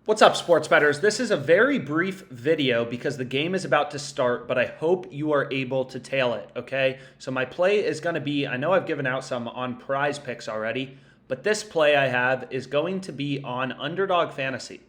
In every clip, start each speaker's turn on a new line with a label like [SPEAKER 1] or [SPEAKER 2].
[SPEAKER 1] What's up, sports bettors? This is a very brief video because the game is about to start, but I hope you are able to tail it, okay? So my play is going to be, I know I've given out some on prize picks already, but this play I have is going to be on Underdog Fantasy.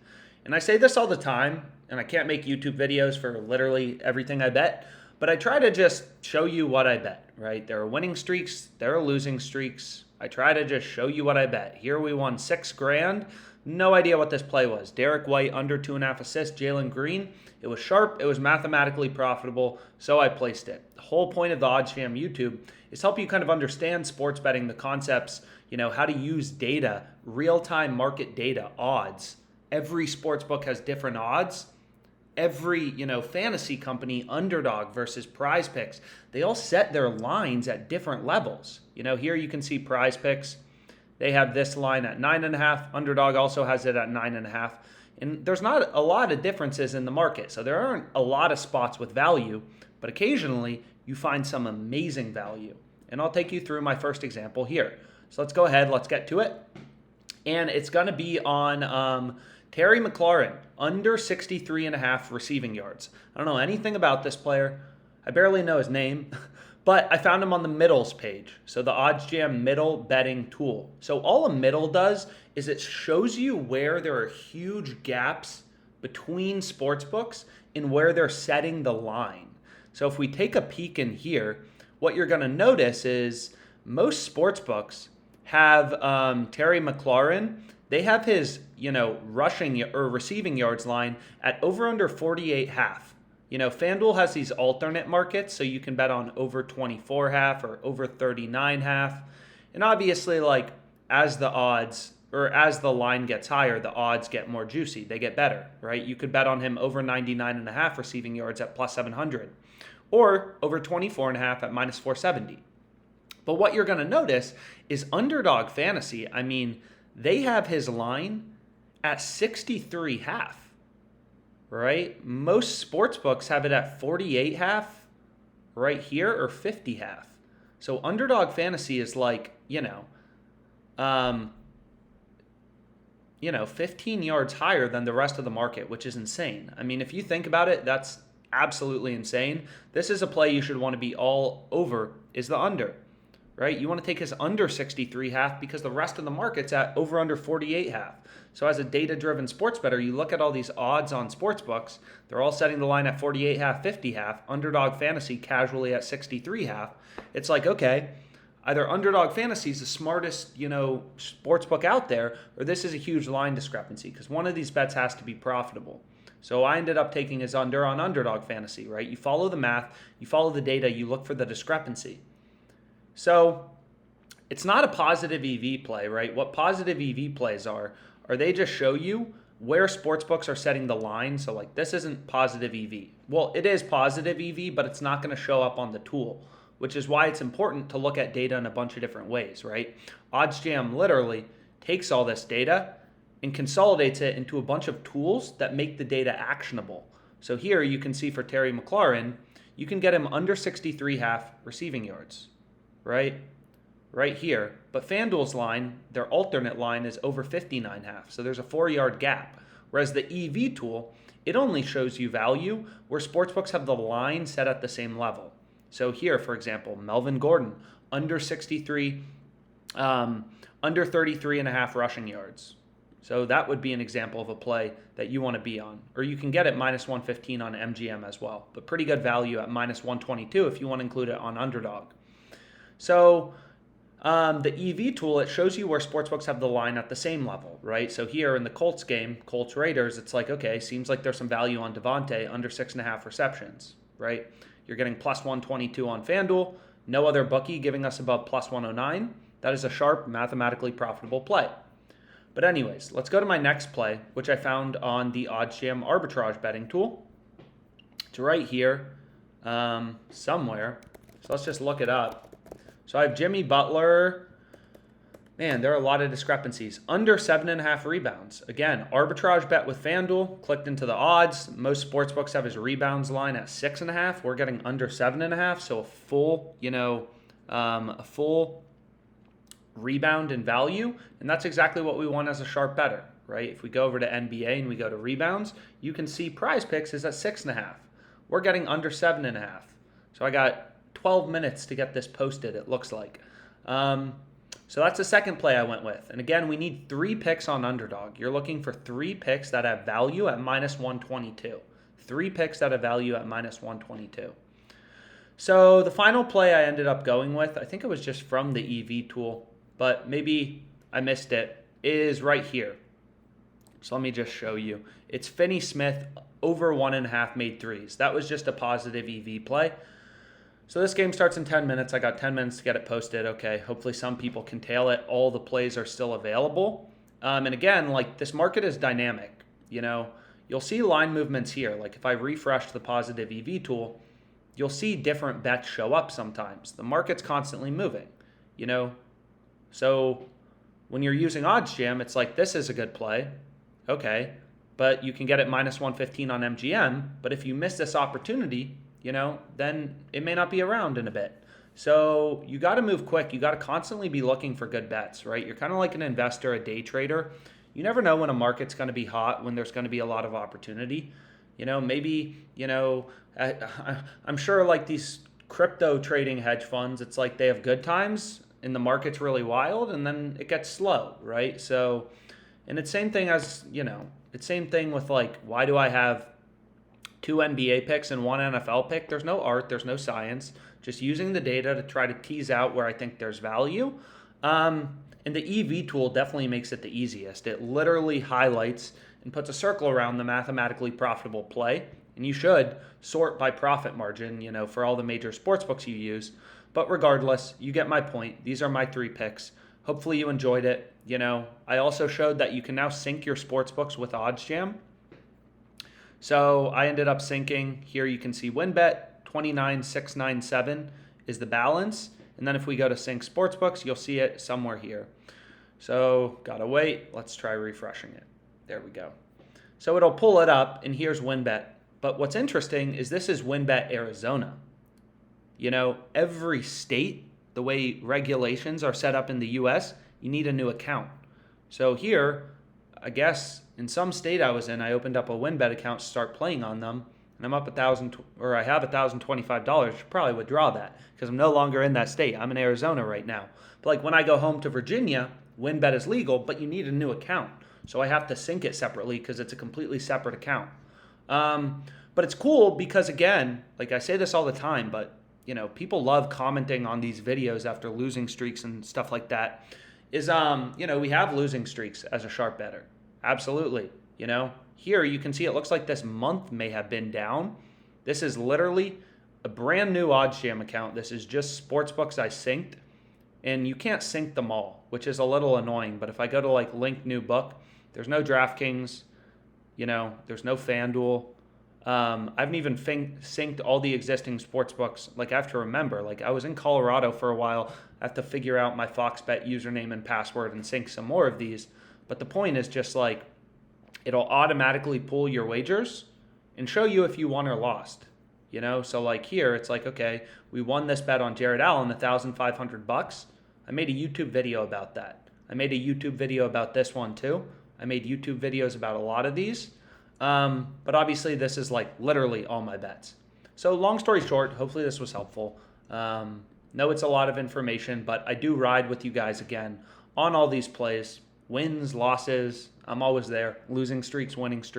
[SPEAKER 1] And I say this all the time, and I can't make YouTube videos for literally everything I bet, but I try to just show you what I bet, right? There are winning streaks, there are losing streaks. I try to just show you what I bet. Here we won $6,000. No idea what this play was. Derek White under 2.5 assists, Jalen Green. It was sharp, it was mathematically profitable, so I placed it. The whole point of the Odds Jam YouTube is to help you kind of understand sports betting, the concepts, how to use data, real-time market data, odds. Every sports book has different odds. Every, fantasy company, Underdog versus Prize Picks, they all set their lines at different levels. Here you can see Prize Picks. They have this line at 9.5. Underdog also has it at 9.5. And there's not a lot of differences in the market. So there aren't a lot of spots with value, but occasionally you find some amazing value. And I'll take you through my first example here. So let's go ahead, let's get to it. And it's going to be on Terry McLaurin, under 63.5 receiving yards. I don't know anything about this player. I barely know his name. But I found him on the middles page. So the Odds Jam middle betting tool. So all a middle does is it shows you where there are huge gaps between sports books and where they're setting the line. So if we take a peek in here, what you're going to notice is most sports books have Terry McLaurin. They have his, rushing or receiving yards line at over under 48.5. FanDuel has these alternate markets, so you can bet on over 24.5 or over 39.5. And obviously, as the odds or as the line gets higher, the odds get more juicy. They get better, right? You could bet on him over 99.5 receiving yards at plus 700 or over 24.5 at minus 470. But what you're going to notice is Underdog Fantasy, they have his line at 63.5. Right? Most sports books have it at 48.5 right here or 50.5. So Underdog Fantasy is 15 yards higher than the rest of the market, which is insane. If you think about it, that's absolutely insane. This is a play you should want to be all over is the under, right? You want to take his under 63.5 because the rest of the market's at over under 48.5. So as a data-driven sports bettor, you look at all these odds on sports books. They're all setting the line at 48.5, 50.5. Underdog Fantasy casually at 63.5. It's like, okay, either Underdog Fantasy is the smartest, sports book out there, or this is a huge line discrepancy because one of these bets has to be profitable. So I ended up taking his under on Underdog Fantasy, right? You follow the math, you follow the data, you look for the discrepancy. So it's not a positive EV play, right? What positive EV plays are they just show you where sportsbooks are setting the line. So this isn't positive EV. Well, it is positive EV, but it's not going to show up on the tool, which is why it's important to look at data in a bunch of different ways, right? OddsJam literally takes all this data and consolidates it into a bunch of tools that make the data actionable. So here you can see for Terry McLaurin, you can get him under 63.5 receiving yards, right? Right here. But FanDuel's line, their alternate line, is over 59.5. So there's a 4-yard gap. Whereas the EV tool, it only shows you value where sportsbooks have the line set at the same level. So here, for example, Melvin Gordon, under 63, under 33.5 rushing yards. So that would be an example of a play that you want to be on. Or you can get it minus 115 on MGM as well. But pretty good value at minus 122 if you want to include it on Underdog. So the EV tool, it shows you where sportsbooks have the line at the same level, right? So here in the Colts game, Colts Raiders, it's like, okay, seems like there's some value on Devontae under 6.5 receptions, right? You're getting plus 122 on FanDuel. No other bookie giving us above plus 109. That is a sharp, mathematically profitable play. But anyways, let's go to my next play, which I found on the OddsJam arbitrage betting tool. It's right here somewhere. So let's just look it up. So I have Jimmy Butler. Man, there are a lot of discrepancies. Under 7.5 rebounds. Again, arbitrage bet with FanDuel. Clicked into the odds. Most sportsbooks have his rebounds line at 6.5. We're getting under 7.5. So a full rebound in value. And that's exactly what we want as a sharp bettor, right? If we go over to NBA and we go to rebounds, you can see Prize Picks is at 6.5. We're getting under 7.5. So I got 12 minutes to get this posted, it looks like. So that's the second play I went with. And again, we need 3 picks on Underdog. You're looking for 3 picks that have value at minus 122. 3 picks that have value at minus 122. So the final play I ended up going with, I think it was just from the EV tool, but maybe I missed it, is right here. So let me just show you. It's Finney Smith over 1.5 made threes. That was just a positive EV play. So this game starts in 10 minutes. I got 10 minutes to get it posted. Okay, hopefully some people can tail it. All the plays are still available. And again, like this market is dynamic. You know, you'll see line movements here. Like if I refresh the positive EV tool, you'll see different bets show up sometimes. The market's constantly moving, you know. So when you're using OddsJam, it's like this is a good play. Okay, but you can get it minus 115 on MGM. But if you miss this opportunity, you know, then it may not be around in a bit. So you got to move quick. You got to constantly be looking for good bets, right? You're kind of like an investor, a day trader. You never know when a market's going to be hot, when there's going to be a lot of opportunity. You know, maybe, you know, I'm sure like these crypto trading hedge funds, it's like they have good times and the market's really wild and then it gets slow, right? So, and it's same thing as, you know, it's same thing with like, why do I have 2 NBA picks and 1 NFL pick? There's no art, there's no science, just using the data to try to tease out where I think there's value. And the EV tool definitely makes it the easiest. It literally highlights and puts a circle around the mathematically profitable play. And you should sort by profit margin, you know, for all the major sports books you use. But regardless, you get my point. These are my 3 picks. Hopefully you enjoyed it. You know, I also showed that you can now sync your sports books with OddsJam. So I ended up syncing. Here you can see WinBet, 29,697 is the balance. And then if we go to sync sportsbooks, you'll see it somewhere here. So gotta wait. Let's try refreshing it. There we go. So it'll pull it up, and here's WinBet. But what's interesting is this is WinBet Arizona. You know, every state, the way regulations are set up in the US, you need a new account. So here, I guess in some state I was in, I opened up a WinBet account to start playing on them, and I'm up I have $1,025. Should probably withdraw that because I'm no longer in that state. I'm in Arizona right now. But like when I go home to Virginia, WinBet is legal, but you need a new account. So I have to sync it separately because it's a completely separate account. But it's cool because, again, like I say this all the time, but you know, people love commenting on these videos after losing streaks and stuff like that. Is you know, we have losing streaks as a sharp better. Absolutely. You know, here you can see it looks like this month may have been down. This is literally a brand new OddsJam account. This is just sportsbooks I synced, and you can't sync them all, which is a little annoying. But if I go to like link new book, there's no DraftKings, you know, there's no FanDuel. I haven't even synced all the existing sports books. Like I have to remember, like I was in Colorado for a while. I have to figure out my FoxBet username and password and sync some more of these. But the point is just like, it'll automatically pull your wagers and show you if you won or lost. You know, so like here, it's like, okay, we won this bet on Jared Allen, $1,500. I made a YouTube video about that. I made a YouTube video about this one too. I made YouTube videos about a lot of these. But obviously this is like literally all my bets. So long story short, hopefully this was helpful. Know it's a lot of information, but I do ride with you guys again on all these plays. Wins, losses, I'm always there. Losing streaks, winning streaks.